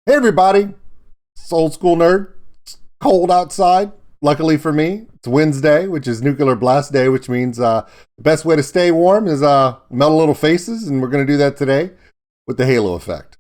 Hey everybody, it's Old School Nerd. It's cold outside. Luckily for me, it's Wednesday, which is Nuclear Blast Day, which means the best way to stay warm is melt a little faces, and we're going to do that today with the Halo effect.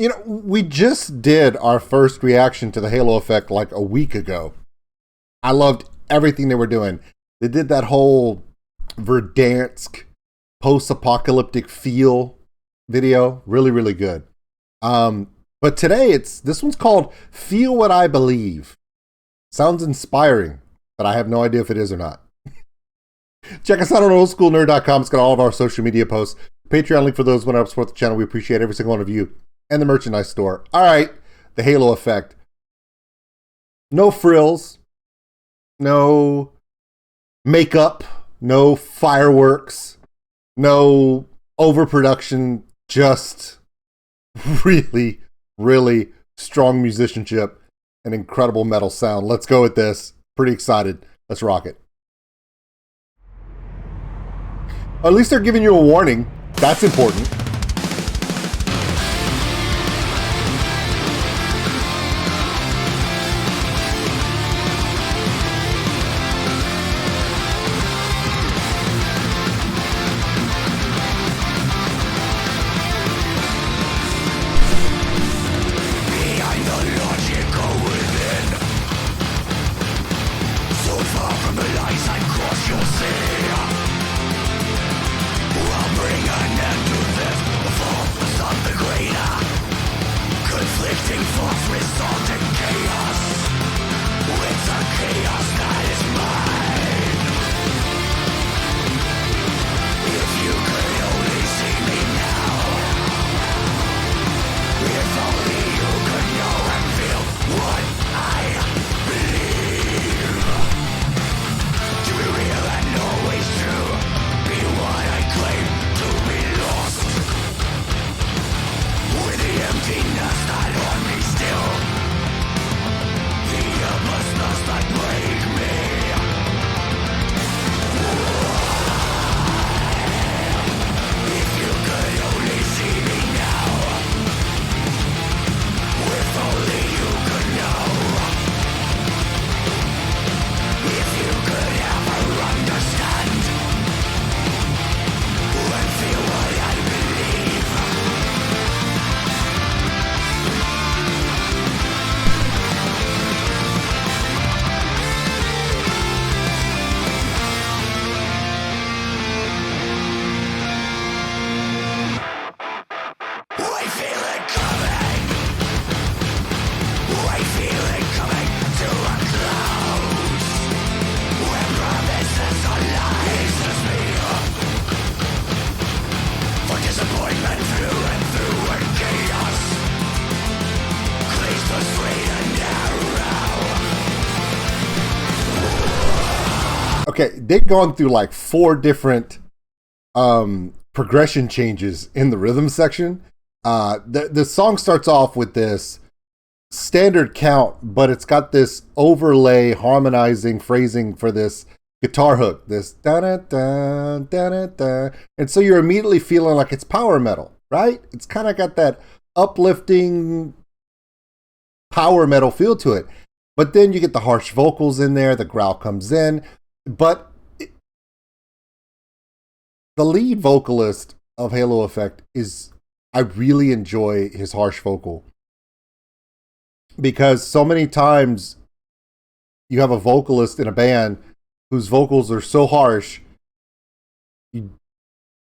You know, we just did our first reaction to the Halo effect like a week ago. I loved everything they were doing. They did that whole Verdansk post-apocalyptic feel video. Really, really good. But today, this one's called Feel What I Believe. Sounds inspiring, but I have no idea if it is or not. Check us out on OldSkuleNerd.com. It's got all of our social media posts. Patreon link for those who want to support the channel. We appreciate every single one of you. And the merchandise store. All right, the Halo effect. No frills, no makeup, no fireworks, no overproduction, just really, really strong musicianship and incredible metal sound. Let's go with this. Pretty excited. Let's rock it. At least they're giving you a warning. That's important. Okay, they've gone through like 4 different progression changes in the rhythm section. The song starts off with this standard count, but it's got this overlay harmonizing phrasing for this guitar hook, this da-da-da, da-da-da. And so you're immediately feeling like it's power metal, right? It's kind of got that uplifting power metal feel to it. But then you get the harsh vocals in there, the growl comes in. But the lead vocalist of Halo Effect I really enjoy his harsh vocal. Because so many times you have a vocalist in a band whose vocals are so harsh,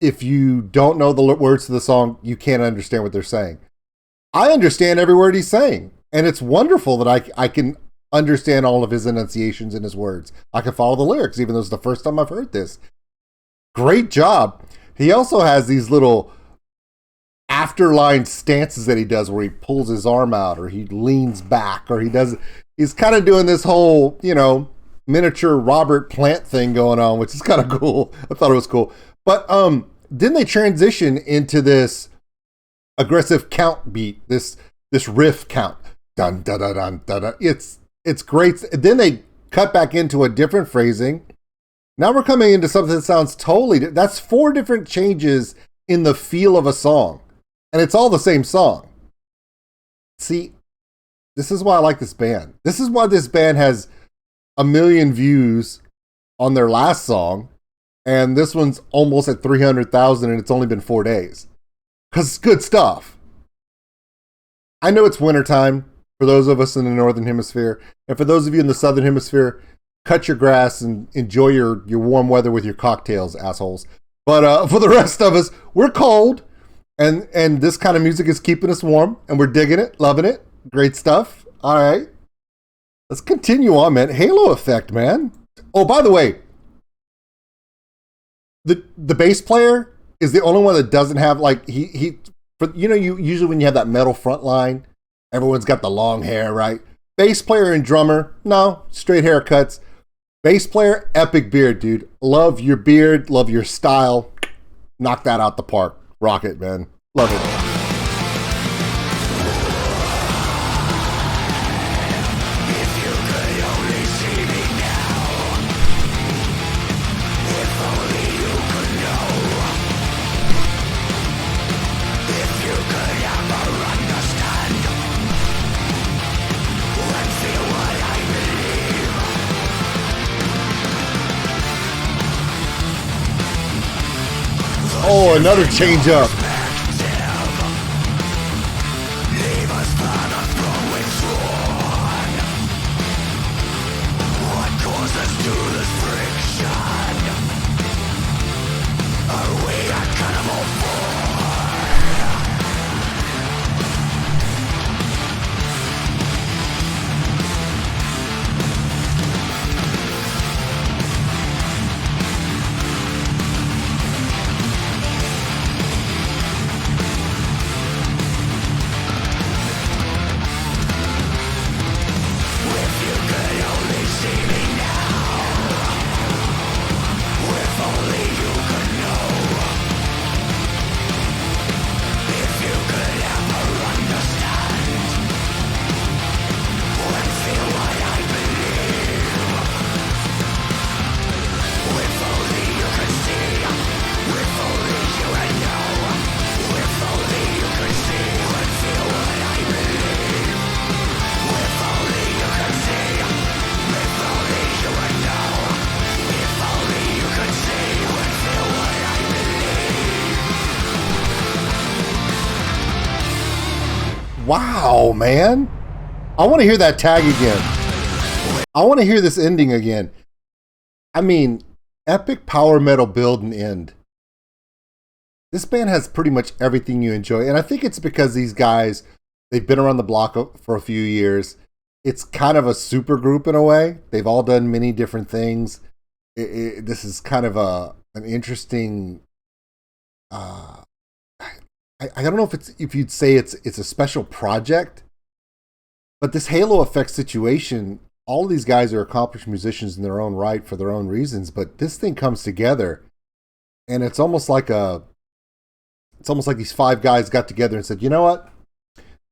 if you don't know the words to the song, you can't understand what they're saying. I understand every word he's saying. And it's wonderful that I can understand all of his enunciations and his words. I can follow the lyrics, even though it's the first time I've heard this. Great job. He also has these little afterline stances that he does where he pulls his arm out or he leans back or he's kind of doing this whole, miniature Robert Plant thing going on, which is kind of cool. I thought it was cool. But then they transition into this aggressive count beat, this riff count. Dun dun dun dun dun. Dun. It's great. Then they cut back into a different phrasing. Now we're coming into something that sounds totally that's 4 different changes in the feel of a song. And it's all the same song. See, this is why I like this band. This is why this band has 1 million views on their last song, and this one's almost at 300,000, and it's only been 4 days. Because it's good stuff. I know it's wintertime for those of us in the Northern Hemisphere, and for those of you in the Southern Hemisphere, cut your grass and enjoy your warm weather with your cocktails, assholes. But for the rest of us, we're cold, and this kind of music is keeping us warm, and we're digging it, loving it. Great stuff. All right. Let's continue on, man. Halo Effect, man. Oh, by the way, the bass player is the only one that doesn't have you usually when you have that metal front line, everyone's got the long hair, right? Bass player and drummer, no, straight haircuts. Bass player, epic beard, dude. Love your beard, love your style. Knock that out the park. Rock it, man. Love it. Oh, another change up. Wow, man. I want to hear that tag again. I want to hear this ending again. I mean, epic power metal build and end. This band has pretty much everything you enjoy. And I think it's because these guys, they've been around the block for a few years. It's kind of a super group in a way. They've all done many different things. This is kind of an interesting... I don't know if you'd say it's a special project, but this Halo Effect situation, all of these guys are accomplished musicians in their own right for their own reasons, but this thing comes together, and it's almost like these 5 guys got together and said, you know what?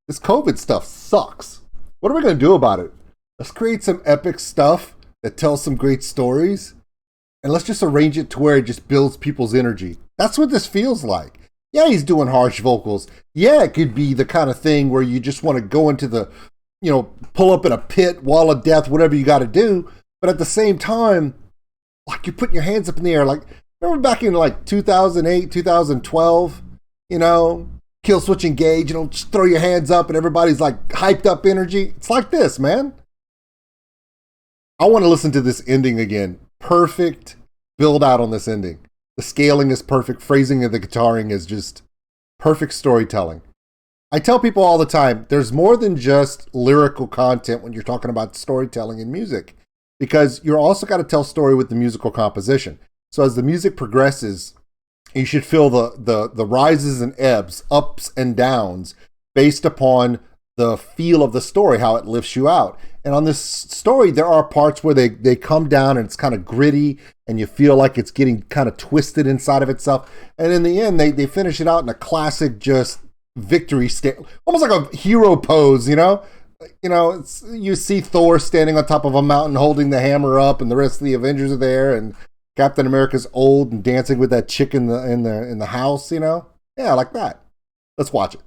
This COVID stuff sucks. What are we going to do about it? Let's create some epic stuff that tells some great stories, and let's just arrange it to where it just builds people's energy. That's what this feels like. Yeah, he's doing harsh vocals. Yeah, it could be the kind of thing where you just want to go into the, pull up in a pit, wall of death, whatever you got to do. But at the same time, like you're putting your hands up in the air. Like, remember back in 2008, 2012, Kill Switch Engage, just throw your hands up and everybody's like hyped up energy. It's like this, man. I want to listen to this ending again. Perfect build out on this ending. The scaling is perfect. Phrasing of the guitaring is just perfect storytelling. I tell people all the time, there's more than just lyrical content when you're talking about storytelling in music, because you're also got to tell story with the musical composition. So as the music progresses, You should feel the rises and ebbs, ups and downs, based upon the feel of the story, how it lifts you out. And on this story, there are parts where they come down and it's kind of gritty and you feel like it's getting kind of twisted inside of itself. And in the end, they finish it out in a classic just victory, almost like a hero pose, you know? You see Thor standing on top of a mountain holding the hammer up, and the rest of the Avengers are there, and Captain America's old and dancing with that chick in the house, you know? Yeah, like that. Let's watch it.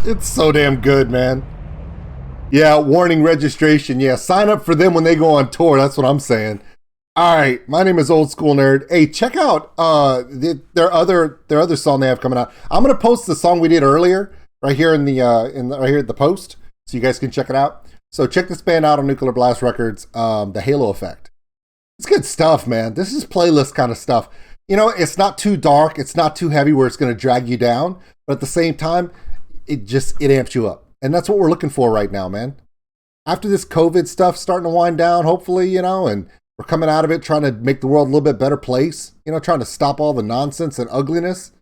It's so damn good, man. Yeah, warning registration. Yeah, sign up for them when they go on tour. That's what I'm saying. All right, my name is Old School Nerd. Hey, check out their other song they have coming out. I'm gonna post the song we did earlier right here right here at the post, so you guys can check it out. So check this band out on Nuclear Blast Records. The Halo Effect. It's good stuff, man. This is playlist kind of stuff. It's not too dark. It's not too heavy where it's gonna drag you down, but at the same time, it amps you up. And that's what we're looking for right now, man. After this COVID stuff starting to wind down, hopefully, and we're coming out of it trying to make the world a little bit better place, trying to stop all the nonsense and ugliness.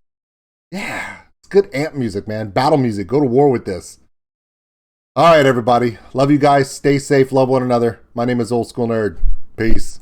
Yeah, it's good amp music, man. Battle music. Go to war with this. All right, everybody. Love you guys. Stay safe. Love one another. My name is Old School Nerd. Peace.